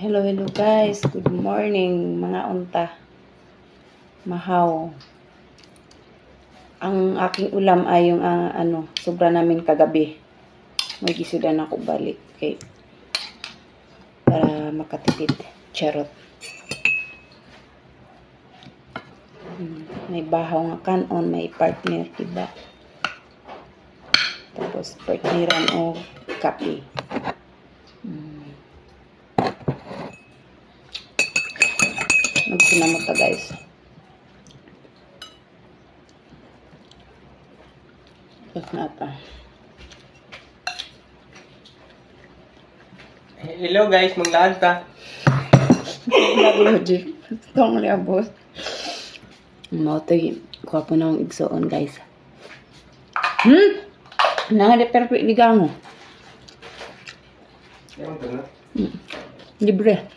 Hello guys. Good morning mga unta. Mahaw. Ang aking ulam ay yung sobra namin kagabi. May gisudan ako balik kay para makatipid. Charot. May bahaw nga kanon, may partner, diba? Tapos partneran o kape. Magsinamot ta guys. Tapos na ata. Hello guys, maglaan ta. Logic. Itong liabos. Mautay. Kuha po na akong igsoon guys. Nangadi perfect ligango. Libre.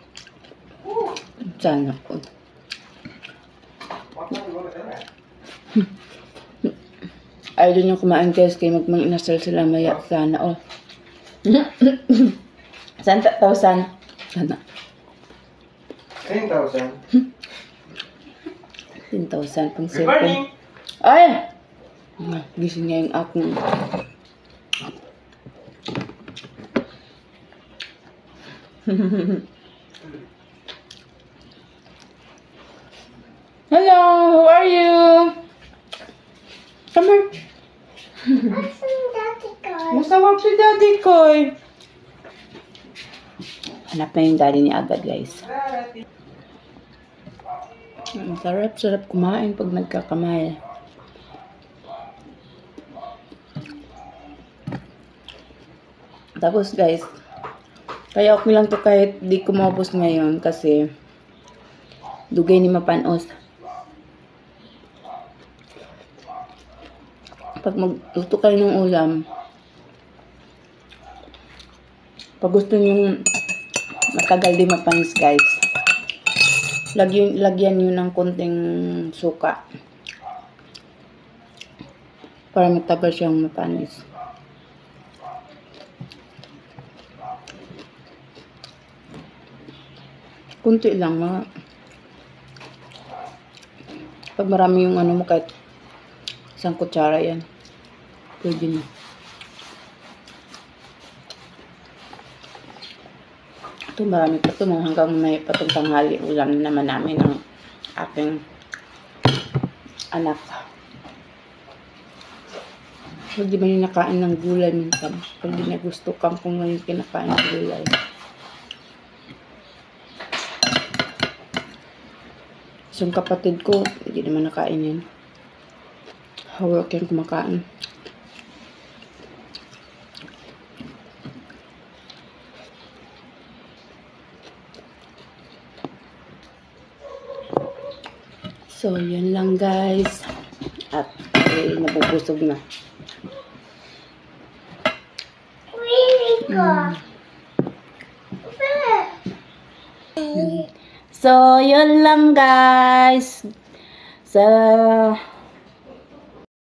Sana po. Ay, doon yung kumain guys kay magmanginasal sila maya. Sana oh. Sana 1,000. Sana. 10,000. 10,000 pang Good morning. cellphone. Ay! Gising nga yung akong Hello, how are you? Come here. Masawag si daddy ko. Hanap na yung daddy niya agad guys. Ang sarap kumain pag nagkakamay. Tapos guys, kaya okay lang to kahit di kumapos ngayon kasi dugay ni mapanos. Pag magluto kayo ng ulam, pag gusto nyo matagal di mapanis guys, lagyan nyo ng konting suka para matagal siyang mapanis. Kunti lang mga pag marami yung mo kahit isang kutsara yan pwede na. Ito marami pa ito hanggang may patong tanghali ulam na naman namin ng aking anak. Pag di man yung nakain ng gulay minsan, pag di na gusto kang kung yung kinakain ng gulay. Yung kapatid ko, hindi naman nakain yan. Hawak yan kumakain. So, yun lang guys. At nabubusog na. So, yun lang guys. Sa